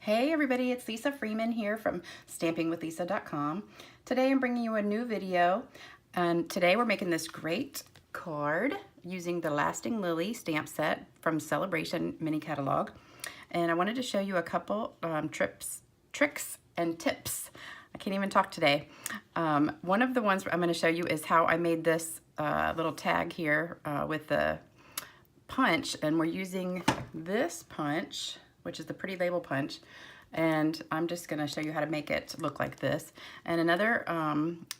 Hey everybody, it's Lisa Freeman here from stampingwithlisa.com. Today I'm bringing you a new video, and today we're making this great card using the Lasting Lily stamp set from sale-abration mini catalog. And I wanted to show you a couple tricks and tips. I can't even talk today. One of the ones I'm going to show you is how I made this little tag here with the punch, and we're using this punch, which is the pretty label punch, and I'm just going to show you how to make it look like this. And another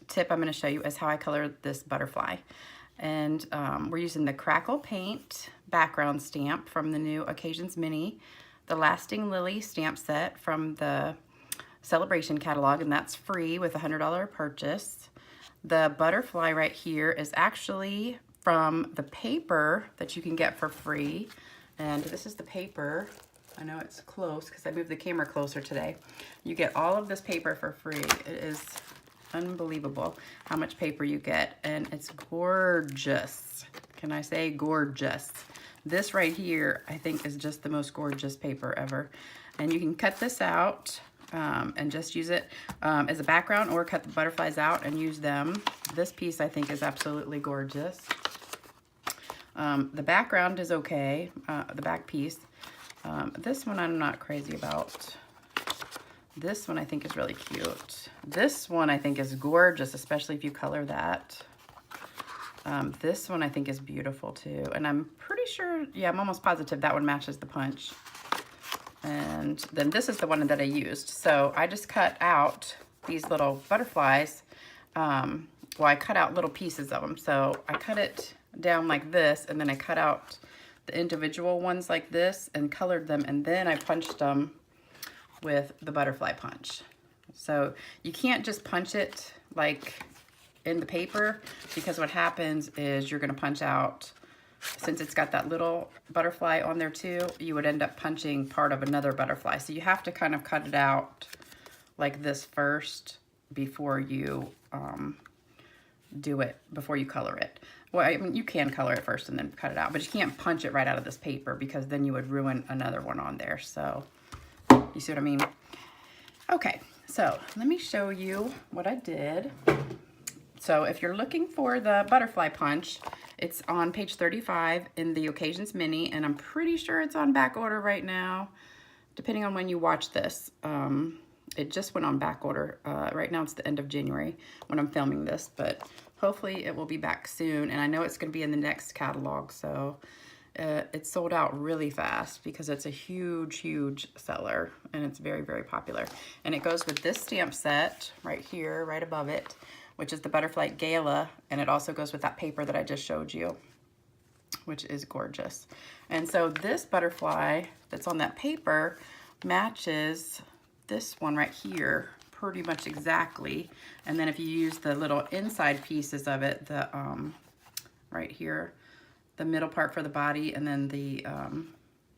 tip I'm going to show you is how I color this butterfly. And we're using the Crackle Paint background stamp from the new Occasions Mini, the Lasting Lily stamp set from the sale-abration catalog, and that's free with a $100 purchase. The butterfly right here is actually from the paper that you can get for free, and this is the paper. I know it's close because I moved the camera closer today. You get all of this paper for free. It is unbelievable how much paper you get, and it's gorgeous. Can I say gorgeous? This right here, I think, is just the most gorgeous paper ever. And you can cut this out and just use it as a background, or cut the butterflies out and use them. This piece, I think, is absolutely gorgeous. The background is okay, the back piece. This one I'm not crazy about. This one I think is really cute. This one I think is gorgeous, especially if you color that. This one I think is beautiful too. And I'm pretty sure, yeah, I'm almost positive that one matches the punch. And then this is the one that I used. So I just cut out these little butterflies. Well, I cut out little pieces of them. So I cut it down like this, and then I cut out the individual ones like this and colored them, and then I punched them with the butterfly punch. So you can't just punch it like in the paper, because what happens is you're going to punch out, since it's got that little butterfly on there too, you would end up punching part of another butterfly. So you have to kind of cut it out like this first before you before you color it. Well, I mean, you can color it first and then cut it out, but you can't punch it right out of this paper, because then you would ruin another one on there. So, you see what I mean? Okay, so let me show you what I did. So if you're looking for the butterfly punch, it's on page 35 in the Occasions Mini, and I'm pretty sure it's on back order right now, depending on when you watch this. It just went on back order. Right now it's the end of January when I'm filming this, but hopefully it will be back soon. And I know it's going to be in the next catalog, so it's sold out really fast because it's a huge, huge seller, and it's very, very popular. And it goes with this stamp set right here, right above it, which is the Butterfly Gala, and it also goes with that paper that I just showed you, which is gorgeous. And so this butterfly that's on that paper matches this one right here pretty much exactly. And then if you use the little inside pieces of it, the right here, the middle part for the body, and then the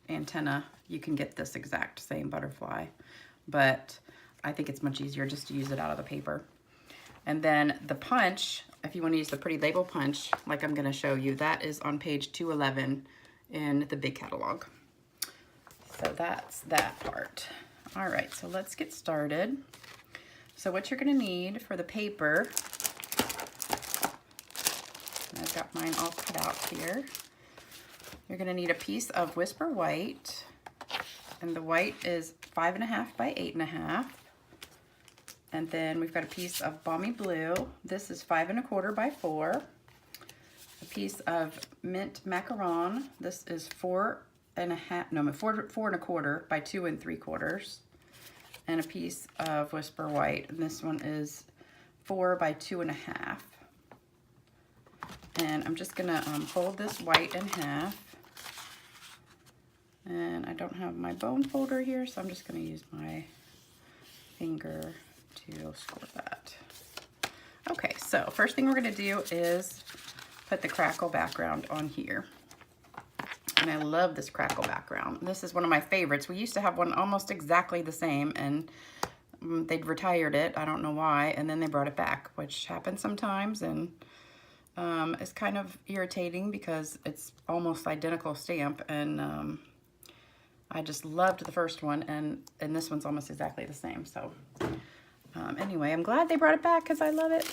antenna, you can get this exact same butterfly. But I think it's much easier just to use it out of the paper. And then the punch, if you want to use the pretty label punch, like I'm going to show you, that is on page 211 in the big catalog. So that's that part. All right, so let's get started. So what you're going to need for the paper, I've got mine all cut out here. You're going to need a piece of Whisper White, and the white is 5.5 by 8.5. And then we've got a piece of Balmy Blue. This is 5 1/4 by 4. A piece of Mint Macaron. This is 4 1/4 by 2 3/4. And a piece of Whisper White, and this one is 4 by 2.5. And I'm just gonna fold this white in half. And I don't have my bone folder here, so I'm just gonna use my finger to score that. Okay, so first thing we're gonna do is put the Crackle background on here. And I love this Crackle background. This is one of my favorites. We used to have one almost exactly the same, and they'd retired it. I don't know why, and then they brought it back, which happens sometimes, and it's kind of irritating because it's almost identical stamp, and I just loved the first one, and this one's almost exactly the same. So anyway, I'm glad they brought it back because I love it.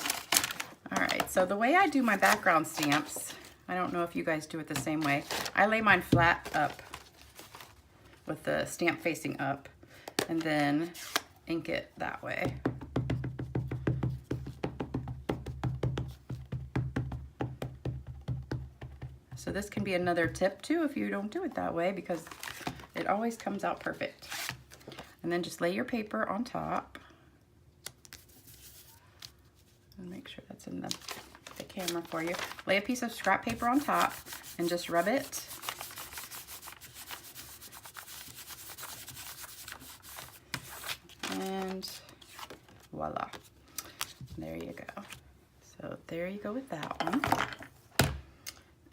All right, so the way I do my background stamps, I don't know if you guys do it the same way. I lay mine flat up with the stamp facing up and then ink it that way. So this can be another tip too if you don't do it that way, because it always comes out perfect. And then just lay your paper on top. And make sure that's in the camera for you. Lay a piece of scrap paper on top and just rub it. And voila. There you go. So there you go with that one.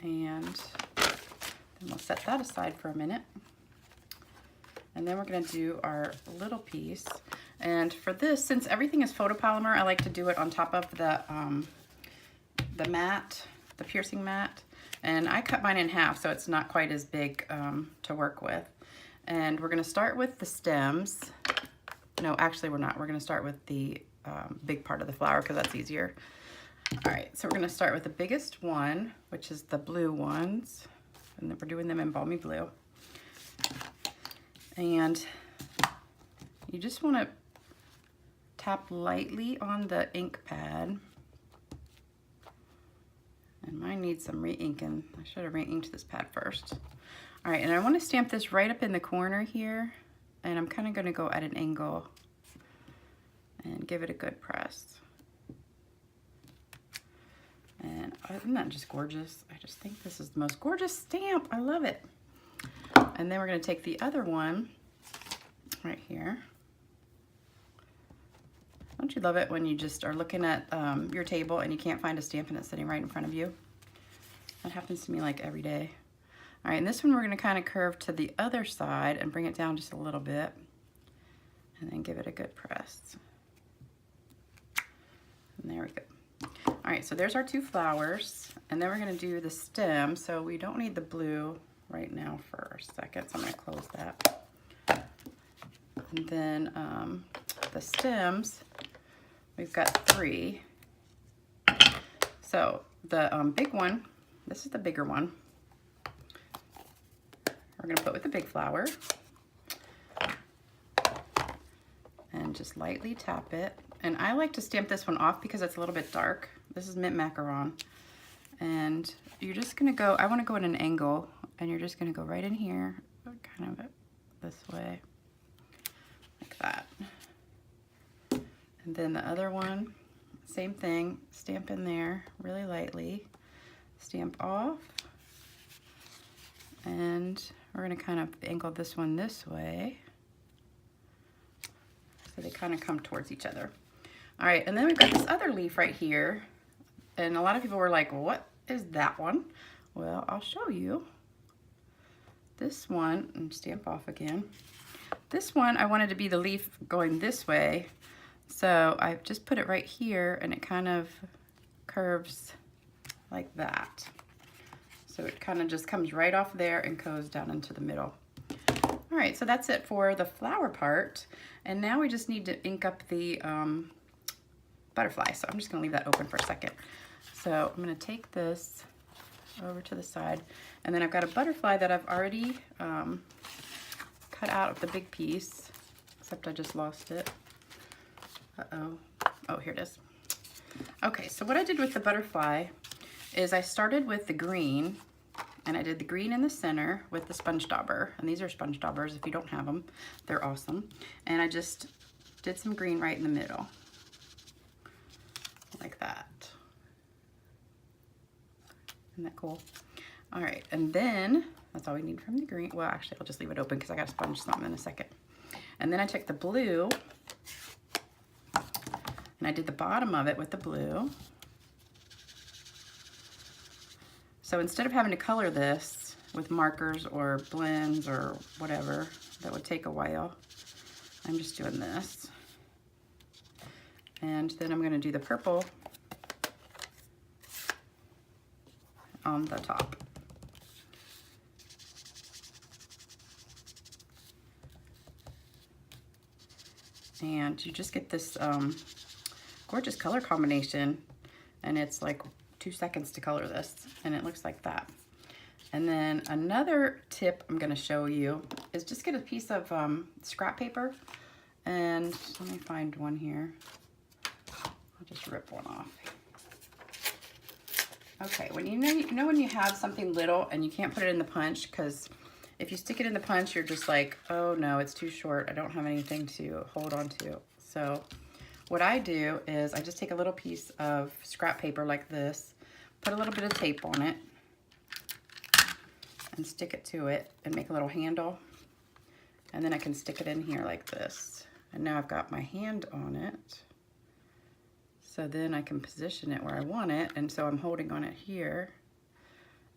And then we'll set that aside for a minute. And then we're going to do our little piece. And for this, since everything is photopolymer, I like to do it on top of the mat, the piercing mat. And I cut mine in half, so it's not quite as big to work with. And we're going to start with the stems. No, actually we're not. We're going to start with the big part of the flower because that's easier. All right, so we're going to start with the biggest one, which is the blue ones. And then we're doing them in balmy blue. And you just want to tap lightly on the ink pad. And mine needs some re-inking. I should have re-inked this pad first. All right, and I want to stamp this right up in the corner here. And I'm kind of going to go at an angle and give it a good press. And isn't that just gorgeous? I just think this is the most gorgeous stamp. I love it. And then we're going to take the other one right here. Don't you love it when you just are looking at your table and you can't find a stamp and it's sitting right in front of you? That happens to me like every day. All right, and this one we're going to kind of curve to the other side and bring it down just a little bit. And then give it a good press. And there we go. All right, so there's our two flowers. And then we're going to do the stem. So we don't need the blue right now for a second. So I'm going to close that. And then the stems, we've got 3. So the big one, this is the bigger one. We're going to put with the big flower. And just lightly tap it. And I like to stamp this one off because it's a little bit dark. This is mint macaron. And you're just going to go, I want to go at an angle. And you're just going to go right in here, kind of this way. Like that. And then the other one, same thing. Stamp in there really lightly. Stamp off. And we're going to kind of angle this one this way. So they kind of come towards each other. All right, and then we've got this other leaf right here. And a lot of people were like, what is that one? Well, I'll show you. This one, and stamp off again. This one, I wanted to be the leaf going this way. So I just put it right here and it kind of curves like that. So it kind of just comes right off there and goes down into the middle. All right, so that's it for the flower part. And now we just need to ink up the butterfly. So I'm just gonna leave that open for a second. So I'm gonna take this over to the side. And then I've got a butterfly that I've already cut out of the big piece, except I just lost it. Uh-oh. Oh, here it is. Okay, so what I did with the butterfly is I started with the green, and I did the green in the center with the sponge dauber. And these are sponge daubers. If you don't have them, they're awesome. And I just did some green right in the middle. Like that. Isn't that cool? All right, and then that's all we need from the green. Well, actually, I'll just leave it open because I got to sponge something in a second. And then I took the blue, and I did the bottom of it with the blue. So instead of having to color this with markers or blends or whatever, that would take a while, I'm just doing this. And then I'm going to do the purple on the top. and you just get this gorgeous color combination, and it's like 2 seconds to color this, and it looks like that. And then another tip I'm going to show you is just get a piece of scrap paper, and let me find one here. I'll just rip one off. Okay, when you know when you have something little and you can't put it in the punch, because if you stick it in the punch, you're just like, oh no, it's too short. I don't have anything to hold on to. So what I do is I just take a little piece of scrap paper like this, put a little bit of tape on it, and stick it to it and make a little handle. And then I can stick it in here like this. And now I've got my hand on it. So then I can position it where I want it. And so I'm holding on it here.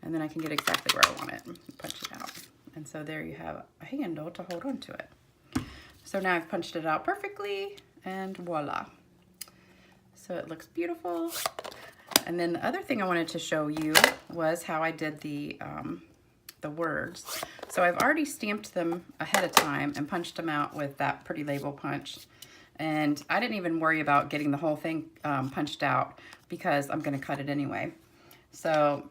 And then I can get exactly where I want it and punch it out. And so there you have a handle to hold on to it. So now I've punched it out perfectly, and voila. So it looks beautiful. And then the other thing I wanted to show you was how I did the words. So I've already stamped them ahead of time and punched them out with that pretty label punch. And I didn't even worry about getting the whole thing punched out because I'm going to cut it anyway. So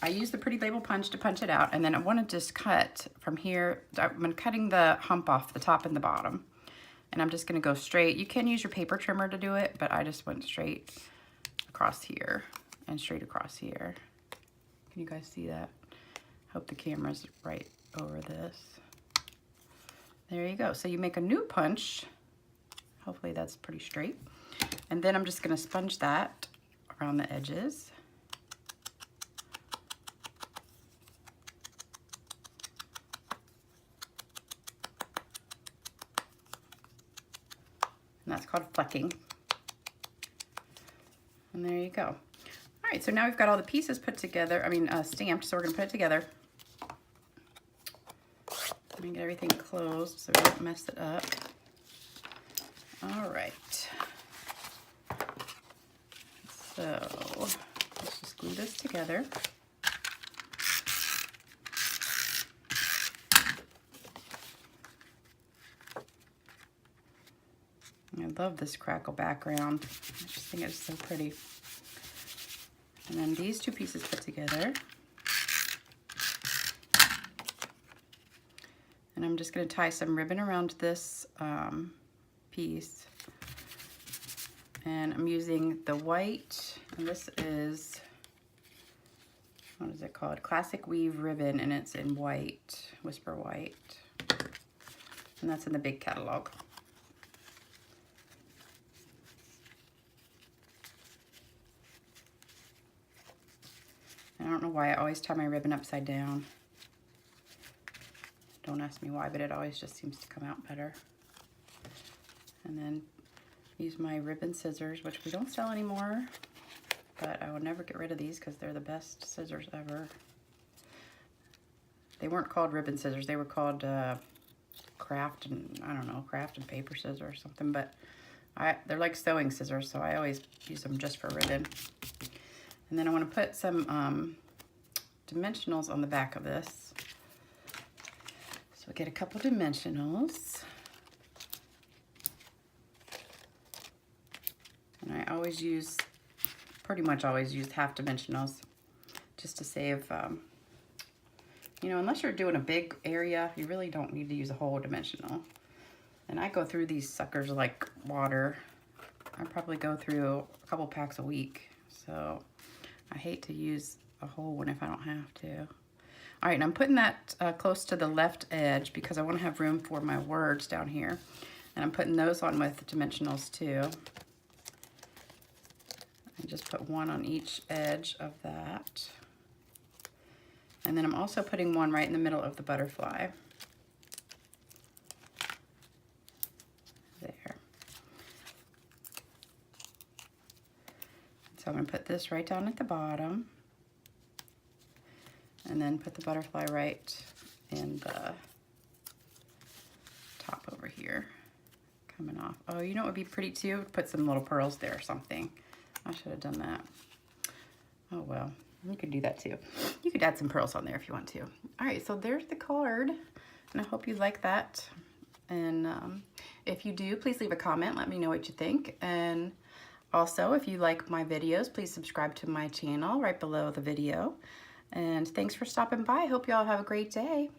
I used the pretty label punch to punch it out, and then I want to just cut from here. I'm cutting the hump off the top and the bottom, and I'm just going to go straight. You can use your paper trimmer to do it, but I just went straight across here and straight across here. Can you guys see that? Hope the camera's right over this. There you go. So you make a new punch. Hopefully that's pretty straight. And then I'm just going to sponge that around the edges. And that's called flecking. And there you go. All right, so now we've got all the pieces put together, stamped, so we're gonna put it together. Let me get everything closed so we don't mess it up. All right. So let's just glue this together. I love this Crackle background. I just think it's so pretty. And then these two pieces put together. And I'm just going to tie some ribbon around this piece. And I'm using the white, and this is, what is it called? Classic Weave ribbon, and it's in white, Whisper White. And that's in the big catalog. I don't know why I always tie my ribbon upside down. Don't ask me why, but it always just seems to come out better. And then use my ribbon scissors, which we don't sell anymore, but I will never get rid of these because they're the best scissors ever. They weren't called ribbon scissors. They were called craft and paper scissors or something, but they're like sewing scissors, so I always use them just for ribbon. And then I want to put some dimensionals on the back of this. So we'll get a couple dimensionals. And I always use, pretty much always use half dimensionals just to save, unless you're doing a big area, you really don't need to use a whole dimensional. And I go through these suckers like water. I probably go through a couple packs a week. So I hate to use a whole one if I don't have to. All right, and I'm putting that close to the left edge because I want to have room for my words down here. And I'm putting those on with dimensionals too. And just put one on each edge of that. And then I'm also putting one right in the middle of the butterfly. There. So I'm going to put this right down at the bottom, and then put the butterfly right in the top over here, coming off. Oh, you know what would be pretty too? Put some little pearls there or something. I should have done that. Oh well, you could do that too. You could add some pearls on there if you want to. All right, so there's the card, and I hope you like that. And If you do, please leave a comment. Let me know what you think. And also, if you like my videos, please subscribe to my channel right below the video. And thanks for stopping by. I hope you all have a great day.